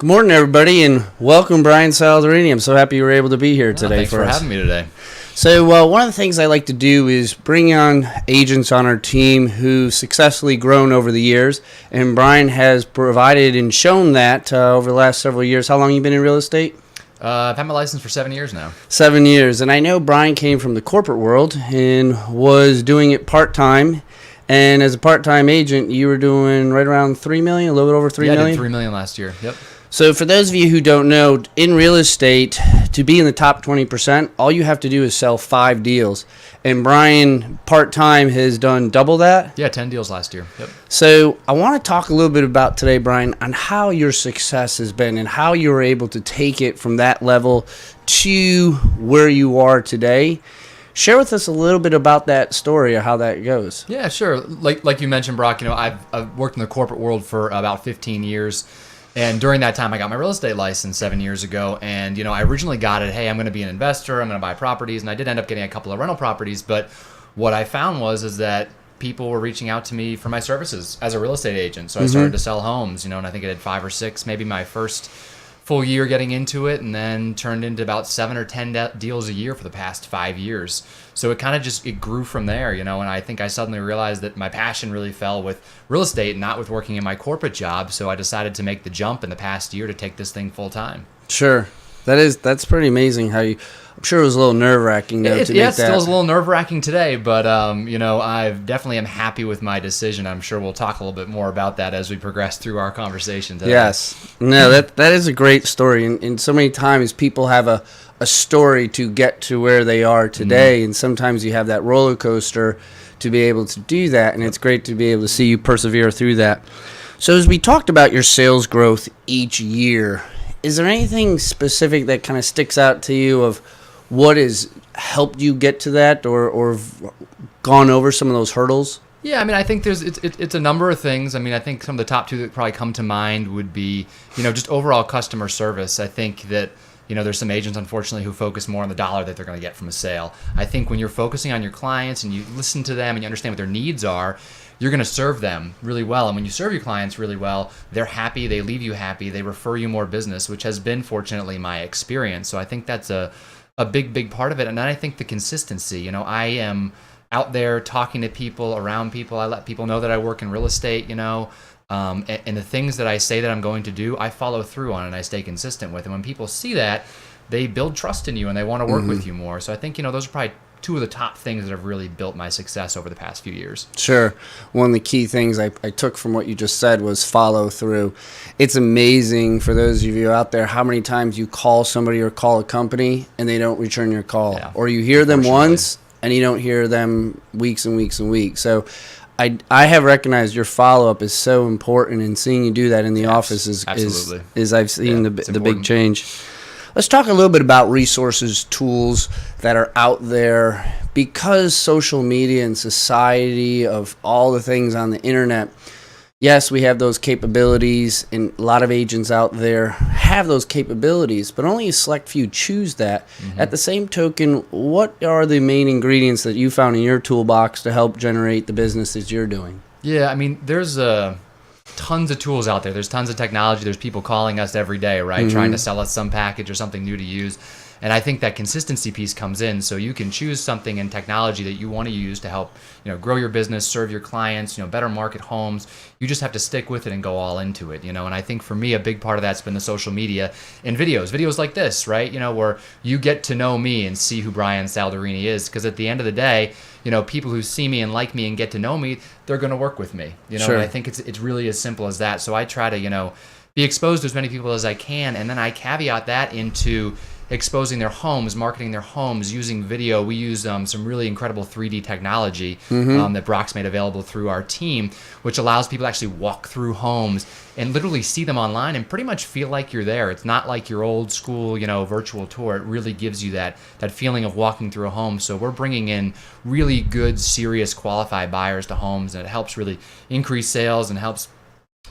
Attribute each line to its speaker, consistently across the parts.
Speaker 1: Good morning, everybody, and welcome, Bryan Saldarini. I'm so happy you were able to be here today
Speaker 2: Thanks for
Speaker 1: us.
Speaker 2: having me today.
Speaker 1: So one of the things I like to do is bring on agents on our team who've successfully grown over the years, and Bryan has provided and shown that over the last several years. How long have you been in real estate?
Speaker 2: I've had my license for 7 years now.
Speaker 1: 7 years, and I know Bryan came from the corporate world and was doing it part-time. And as a part-time agent, you were doing right around $3 million, a little bit over $3 million?
Speaker 2: I did $3 million last year. Yep.
Speaker 1: So for those of you who don't know, in real estate, to be in the top 20%, all you have to do is sell 5 deals. And Bryan, part-time, has done double that?
Speaker 2: Yeah, 10 deals last year. Yep.
Speaker 1: So I want to talk a little bit about today, Bryan, on how your success has been and how you were able to take it from that level to where you are today. Share with us a little bit about that story of how that goes.
Speaker 2: Yeah, sure. Like you mentioned, Brock, I've worked in the corporate world for about 15 years. And during that time, I got my real estate license 7 years ago. And, I originally got it, hey, I'm going to be an investor. I'm going to buy properties. And I did end up getting a couple of rental properties. But what I found was that people were reaching out to me for my services as a real estate agent. So I started to sell homes, and I think I did 5 or 6, maybe my first full year getting into it, and then turned into about 7 or 10 deals a year for the past 5 years. So it kind of it grew from there, and I think I suddenly realized that my passion really fell with real estate and not with working in my corporate job. So I decided to make the jump in the past year to take this thing full time.
Speaker 1: Sure. That's pretty amazing how you... I'm sure it was a little nerve-wracking, though, to make that.
Speaker 2: Yeah, it still is a little nerve-wracking today, but, I definitely am happy with my decision. I'm sure we'll talk a little bit more about that as we progress through our conversation today.
Speaker 1: Yes. No, that is a great story, and so many times people have a story to get to where they are today, and sometimes you have that roller coaster to be able to do that, and it's great to be able to see you persevere through that. So as we talked about your sales growth each year, is there anything specific that kind of sticks out to you of what has helped you get to that or gone over some of those hurdles?
Speaker 2: Yeah, I think it's a number of things. I think some of the top 2 that probably come to mind would be, just overall customer service. I think that, there's some agents, unfortunately, who focus more on the dollar that they're going to get from a sale. I think when you're focusing on your clients and you listen to them and you understand what their needs are, you're going to serve them really well. And when you serve your clients really well, they're happy, they leave you happy, they refer you more business, which has been, fortunately, my experience. So I think that's a big part of it. And then I think the consistency. I am out there talking to people, around people. I let people know that I work in real estate, and the things that I say that I'm going to do, I follow through on and I stay consistent with. And when people see that, they build trust in you and they want to work with you more. So I think, those are probably 2 of the top things that have really built my success over the past few years.
Speaker 1: Sure. One of the key things I took from what you just said was follow through. It's amazing for those of you out there how many times you call somebody or call a company and they don't return your call. Yeah, or you hear them once and you don't hear them weeks and weeks and weeks. So I have recognized your follow-up is so important, and seeing you do that in the office is I've seen the big change. Let's talk a little bit about resources, tools that are out there. Because social media and society of all the things on the internet, yes, we have those capabilities, and a lot of agents out there have those capabilities, but only a select few choose that. At the same token, what are the main ingredients that you found in your toolbox to help generate the business that you're doing?
Speaker 2: Yeah, there's tons of tools out there. There's tons of technology. There's people calling us every day, right? Trying to sell us some package or something new to use. And I think that consistency piece comes in. So you can choose something in technology that you want to use to help, grow your business, serve your clients, better market homes. You just have to stick with it and go all into it, And I think for me, a big part of that's been the social media and videos like this, right? Where you get to know me and see who Bryan Saldarini is. Because at the end of the day, people who see me and like me and get to know me, they're going to work with me,
Speaker 1: Sure.
Speaker 2: And I think it's really as simple as that. So I try to, be exposed to as many people as I can. And then I caveat that into exposing their homes, marketing their homes, using video. We use some really incredible 3D technology that Brock's made available through our team, which allows people to actually walk through homes and literally see them online and pretty much feel like you're there. It's not like your old school, virtual tour. It really gives you that feeling of walking through a home. So we're bringing in really good, serious, qualified buyers to homes, and it helps really increase sales and helps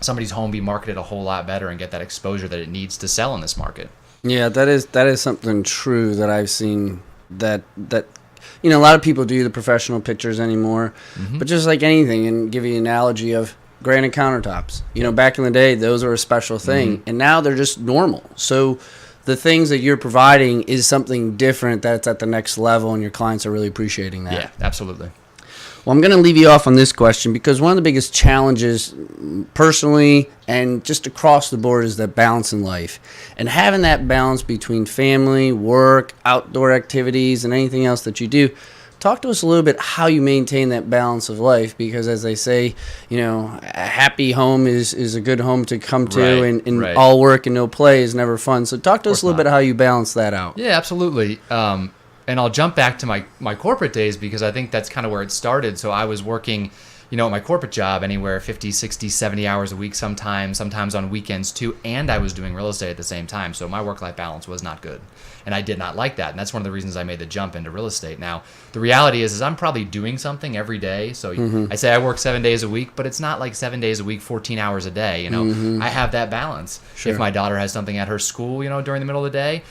Speaker 2: somebody's home be marketed a whole lot better and get that exposure that it needs to sell in this market.
Speaker 1: Yeah, that is something true that I've seen that a lot of people do the professional pictures anymore, but just like anything, and give you an analogy of granite countertops. Back in the day, those were a special thing, and now they're just normal. So the things that you're providing is something different that's at the next level, and your clients are really appreciating that.
Speaker 2: Yeah, absolutely.
Speaker 1: Well, I'm going to leave you off on this question because one of the biggest challenges personally and just across the board is that balance in life. And having that balance between family, work, outdoor activities, and anything else that you do. Talk to us a little bit how you maintain that balance of life because, as they say, a happy home is a good home to come to, and all work and no play is never fun. So talk to us a little bit how you balance that out.
Speaker 2: Yeah, absolutely. And I'll jump back to my corporate days because I think that's kind of where it started. So I was working, at my corporate job anywhere 50, 60, 70 hours a week sometimes on weekends too, and I was doing real estate at the same time. So my work-life balance was not good. And I did not like that. And that's one of the reasons I made the jump into real estate. Now, the reality is I'm probably doing something every day. So I say I work 7 days a week, but it's not like 7 days a week, 14 hours a day. I have that balance. Sure. If my daughter has something at her school, during the middle of the day,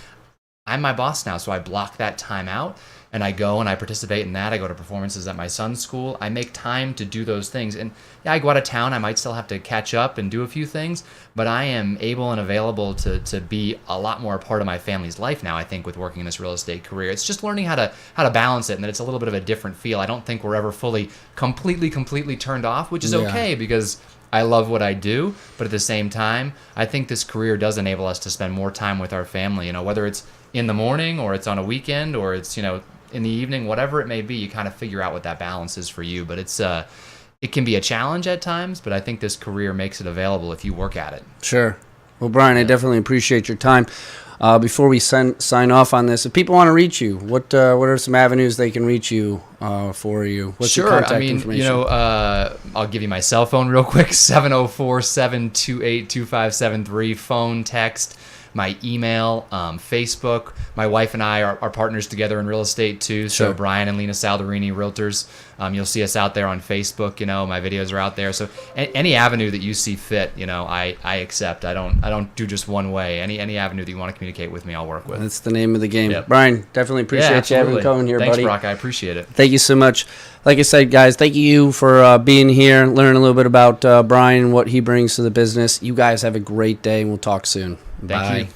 Speaker 2: I'm my boss now, so I block that time out, and I go and I participate in that. I go to performances at my son's school. I make time to do those things. And yeah, I go out of town. I might still have to catch up and do a few things, but I am able and available to be a lot more a part of my family's life now, I think, with working in this real estate career. It's just learning how to balance it, and that it's a little bit of a different feel. I don't think we're ever fully, completely turned off, which is okay because I love what I do, but at the same time, I think this career does enable us to spend more time with our family, whether it's in the morning or it's on a weekend or it's, in the evening, whatever it may be, you kind of figure out what that balance is for you. But it can be a challenge at times, but I think this career makes it available if you work at it.
Speaker 1: Sure. Well, Bryan, I definitely appreciate your time. Before we sign off on this, if people want to reach you, what are some avenues they can reach you for you? What's your contact information?
Speaker 2: I'll give you my cell phone real quick, 704-728-2573, phone, text, my email, Facebook. My wife and I are partners together in real estate too. So
Speaker 1: Sure.
Speaker 2: Bryan and Lena Saldarini, Realtors. You'll see us out there on Facebook. My videos are out there. So any avenue that you see fit, I accept. I don't do just one way. Any avenue that you want to communicate with me, I'll work with.
Speaker 1: That's the name of the game.
Speaker 2: Yep.
Speaker 1: Bryan, definitely appreciate you having coming here,
Speaker 2: Thanks,
Speaker 1: buddy.
Speaker 2: Brock. I appreciate it.
Speaker 1: Thank you so much. Like I said, guys, thank you for being here, learning a little bit about Bryan, what he brings to the business. You guys have a great day, and we'll talk soon.
Speaker 2: Thank you.